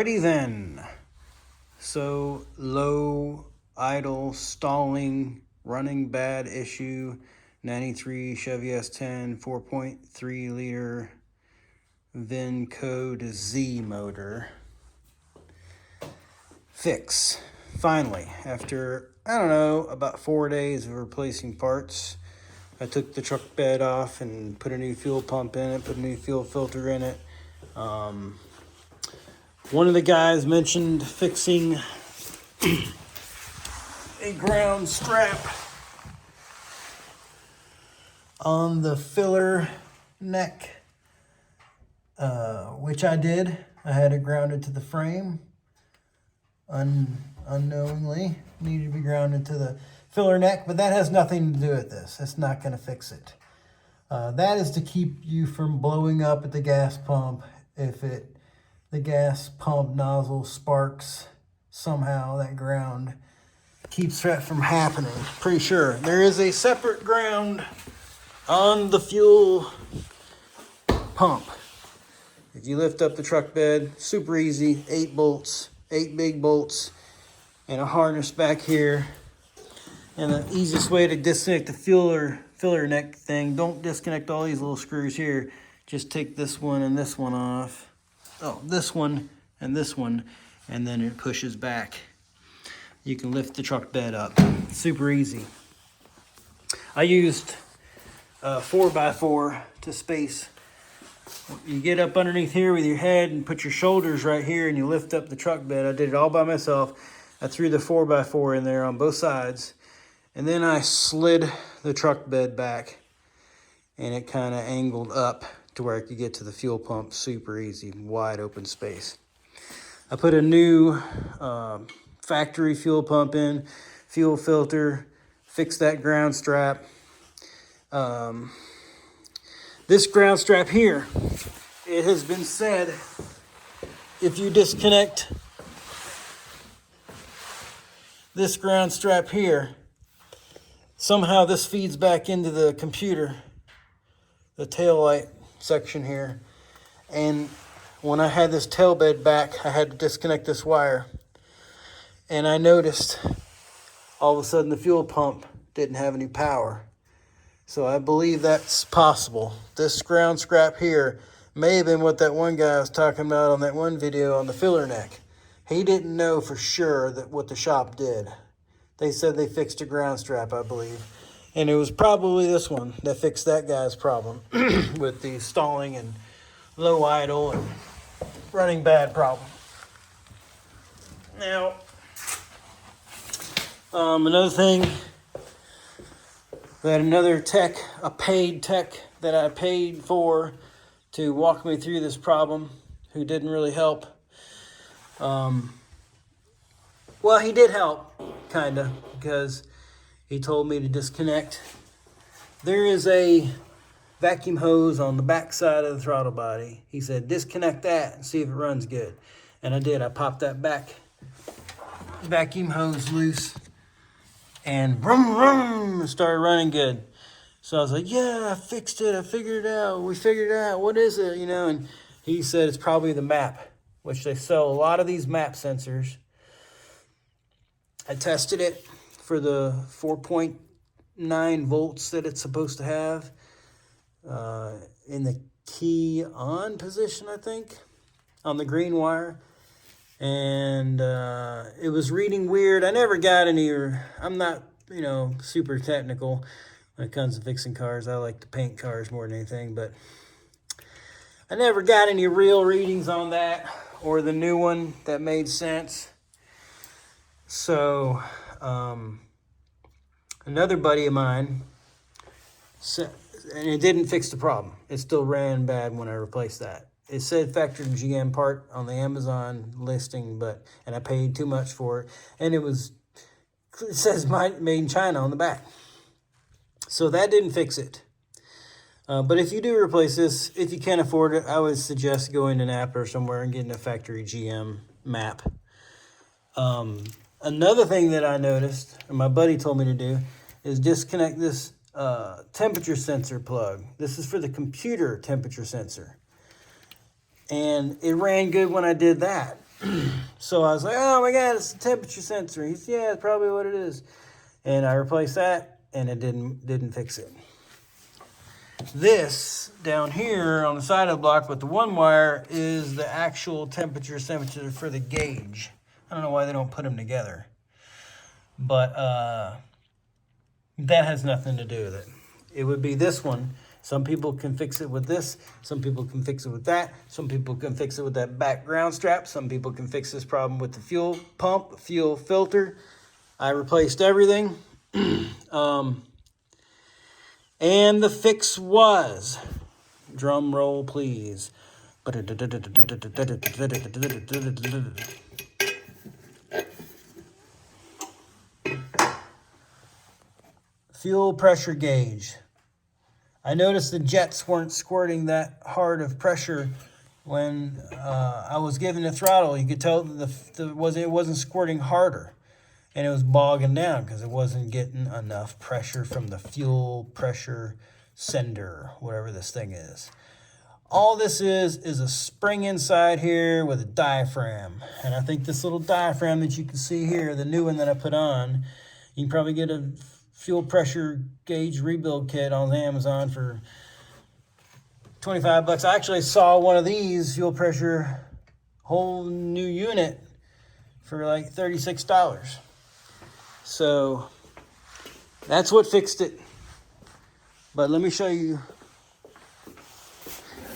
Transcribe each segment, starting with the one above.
Alrighty then. So low, idle, stalling, running bad issue, 93 Chevy S10, 4.3 liter VIN code Z motor. Fix. Finally, after, I don't know, about 4 days of replacing parts, I took the truck bed off and put a new fuel pump in it, put a new fuel filter in it. One of the guys mentioned fixing a ground strap on the filler neck, which I did. I had it grounded to the frame. Unknowingly needed to be grounded to the filler neck, but that has nothing to do with this. It's not going to fix it. That is to keep you from blowing up at the gas pump if the gas pump nozzle sparks somehow. That ground keeps that from happening. Pretty sure there is a separate ground on the fuel pump. If you lift up the truck bed, super easy, 8 bolts, 8 big bolts, and a harness back here. And the easiest way to disconnect the filler neck thing, don't disconnect all these little screws here. Just take this one and this one off. Oh, this one, and then it pushes back. You can lift the truck bed up. Super easy. I used 4x4 to space. You get up underneath here with your head and put your shoulders right here and you lift up the truck bed. I did it all by myself. I threw the 4x4 in there on both sides. And then I slid the truck bed back and it kind of angled up to where I could get to the fuel pump super easy, wide open space. I put a new factory fuel pump in, fuel filter, fixed that ground strap. This ground strap here, it has been said if you disconnect this ground strap here, somehow this feeds back into the computer, the tail light section here. And when I had this tail bed back, I had to disconnect this wire. And I noticed all of a sudden the fuel pump didn't have any power. So I believe that's possible. This ground strap here may have been what that one guy was talking about on that one video on the filler neck. He didn't know for sure that what the shop did. They said they fixed a ground strap, I believe. And it was probably this one that fixed that guy's problem with the stalling and low idle and running bad problem. Now, another thing that another tech, a paid tech that I paid for to walk me through this problem, who didn't really help. Well, he did help, kind of, because he told me to disconnect. There is a vacuum hose on the back side of the throttle body. He said, disconnect that and see if it runs good. And I did. I popped that back vacuum hose loose and vroom, vroom, started running good. So I was like, yeah, I fixed it. I figured it out. We figured it out. What is it? You know, and he said it's probably the map, which they sell a lot of these map sensors. I tested it for the 4.9 volts that it's supposed to have in the key on position, I think, on the green wire. And it was reading weird. I never got any, I'm not, super technical when it comes to fixing cars. I like to paint cars more than anything, but I never got any real readings on that or the new one that made sense. So, another buddy of mine said, and it didn't fix the problem. It still ran bad when I replaced that. It said factory GM part on the Amazon listing, and I paid too much for it. And it says made in China on the back. So that didn't fix it. But if you do replace this, if you can't afford it, I would suggest going to Napa or somewhere and getting a factory GM map. Another thing that I noticed, and my buddy told me to do, is disconnect this temperature sensor plug. This is for the computer temperature sensor. And it ran good when I did that. So I was like, oh my God, it's a temperature sensor. He said, yeah, it's probably what it is. And I replaced that, and it didn't fix it. This down here on the side of the block with the one wire is the actual temperature sensor for the gauge. I don't know why they don't put them together. But that has nothing to do with it. It would be this one. Some people can fix it with this. Some people can fix it with that. Some people can fix it with that background strap. Some people can fix this problem with the fuel pump, fuel filter. I replaced everything. And the fix was, drum roll please, fuel pressure gauge. I noticed the jets weren't squirting that hard of pressure when I was giving the throttle. You could tell it wasn't squirting harder. And it was bogging down because it wasn't getting enough pressure from the fuel pressure sender, whatever this thing is. All this is a spring inside here with a diaphragm. And I think this little diaphragm that you can see here, the new one that I put on, you can probably get a fuel pressure gauge rebuild kit on Amazon for 25 bucks. I actually saw one of these fuel pressure whole new unit for like $36. So that's what fixed it. But let me show you.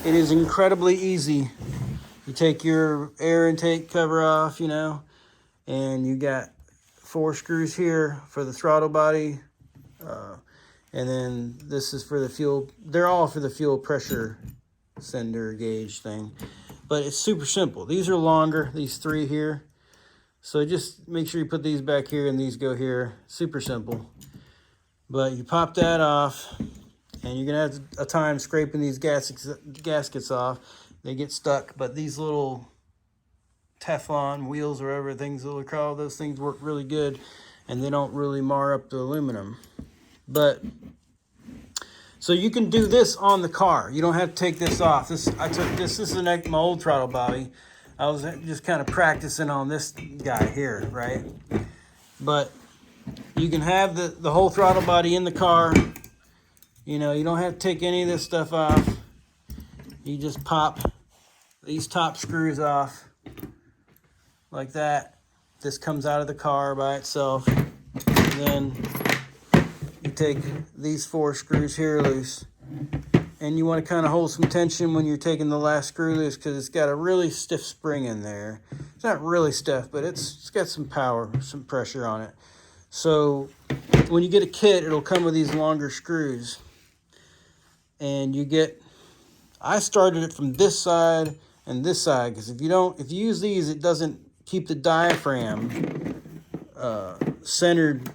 It is incredibly easy. You take your air intake cover off, and you got 4 screws here for the throttle body. And then this is for the fuel. They're all for the fuel pressure sender gauge thing. But it's super simple. These are longer, these 3 here. So just make sure you put these back here and these go here. Super simple. But you pop that off, and you're going to have a time scraping these gaskets off. They get stuck, but these little Teflon wheels or whatever things they'll call, those things work really good, and they don't really mar up the aluminum. But so you can do this on the car. You don't have to take this off. This is my old throttle body. I was just kind of practicing on this guy here, right? But you can have the whole throttle body in the car. You don't have to take any of this stuff off. You just pop these top screws off like that. This comes out of the car by itself. And then you take these 4 screws here loose. And you want to kind of hold some tension when you're taking the last screw loose because it's got a really stiff spring in there. It's not really stiff, but it's got some power, some pressure on it. So when you get a kit, it'll come with these longer screws. And I started it from this side and this side because if you use these, it doesn't keep the diaphragm centered.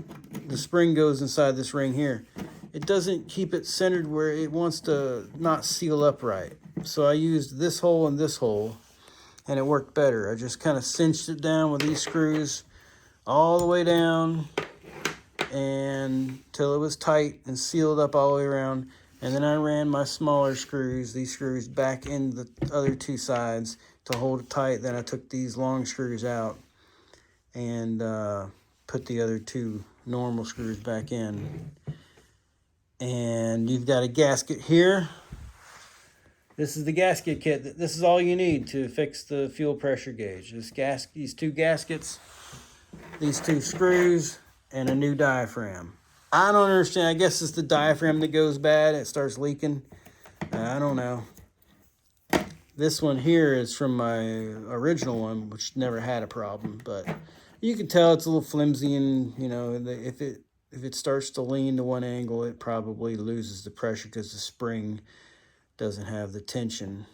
The spring goes inside this ring here. It doesn't keep it centered where it wants to not seal up right. So I used this hole and this hole, and it worked better. I just kind of cinched it down with these screws all the way down until it was tight and sealed up all the way around. And then I ran my smaller screws, these screws, back in the other 2 sides to hold it tight. Then I took these long screws out and put the other 2 normal screws back in. And you've got a gasket here. This is the gasket kit. This is all you need to fix the fuel pressure gauge. These 2 gaskets, these 2 screws, and a new diaphragm. I don't understand. I guess it's the diaphragm that goes bad. It starts leaking. I don't know. This one here is from my original one, which never had a problem. But you can tell it's a little flimsy, and if it starts to lean to one angle, it probably loses the pressure because the spring doesn't have the tension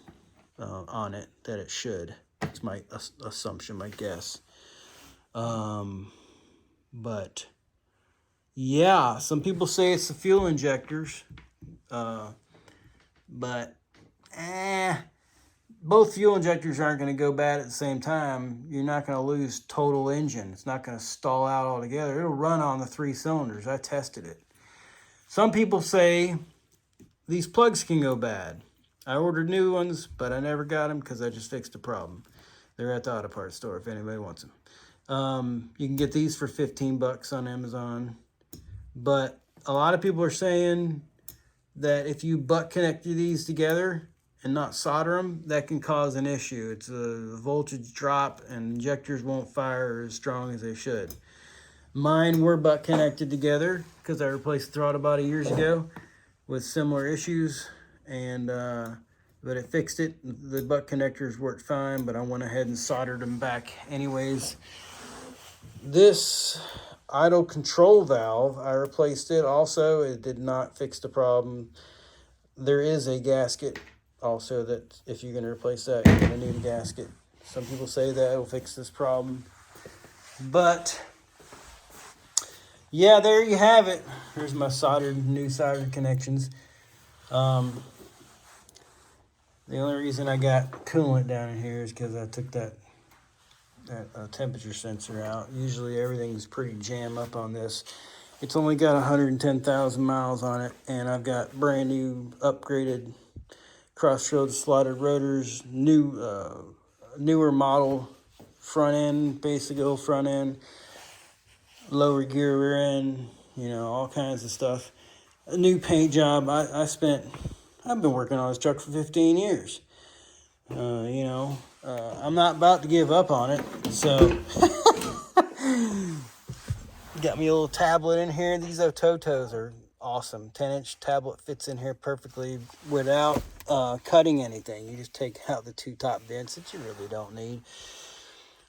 on it that it should. It's my assumption, my guess. But yeah, some people say it's the fuel injectors. But both fuel injectors aren't going to go bad at the same time. You're not going to lose total engine. It's not going to stall out altogether. It'll run on the 3 cylinders. I tested it. Some people say these plugs can go bad. I ordered new ones, but I never got them because I just fixed the problem. They're at the auto parts store if anybody wants them. You can get these for 15 bucks on Amazon. But a lot of people are saying that if you butt connect these together and not solder them, that can cause an issue. It's a voltage drop and injectors won't fire as strong as they should. Mine were butt connected together because I replaced the throttle body years ago with similar issues, and but it fixed it. The butt connectors worked fine, but I went ahead and soldered them back anyways. This idle control valve, I replaced it also. It did not fix the problem. There is a gasket also that if you're going to replace that, you're going to need a gasket. Some people say that it'll fix this problem, but yeah, there you have it. Here's my new soldered connections. The only reason I got coolant down in here is because I took that temperature sensor out. Usually everything's pretty jammed up on this. It's only got 110,000 miles on it, and I've got brand new upgraded crossroads slotted rotors, newer model front end, basic front end, lower gear rear end, all kinds of stuff. A new paint job. I've been working on this truck for 15 years. I'm not about to give up on it. So got me a little tablet in here. These Ototos are awesome. 10-inch tablet fits in here perfectly without cutting anything. You just take out the two top vents that you really don't need.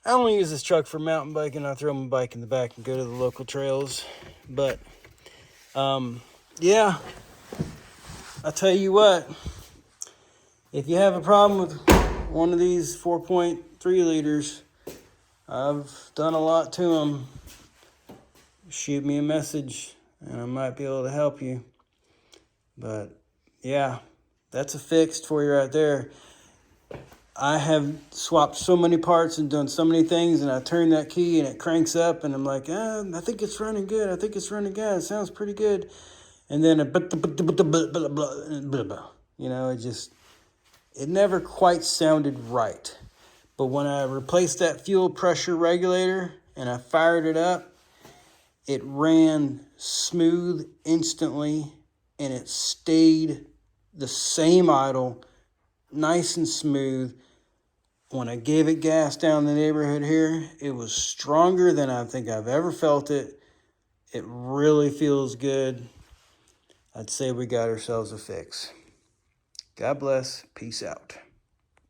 I only use this truck for mountain biking. I throw my bike in the back and go to the local trails. But, yeah, I'll tell you what. If you have a problem with one of these 4.3 liters, I've done a lot to them. Shoot me a message, and I might be able to help you. But, yeah, that's a fix for you right there. I have swapped so many parts and done so many things, and I turn that key and it cranks up, and I'm like, I think it's running good. I think it's running good. It sounds pretty good. And then it never quite sounded right. But when I replaced that fuel pressure regulator and I fired it up, it ran smooth instantly, and it stayed the same idle, nice and smooth. When I gave it gas down the neighborhood here, it was stronger than I think I've ever felt it. It really feels good. I'd say we got ourselves a fix. God bless. Peace out.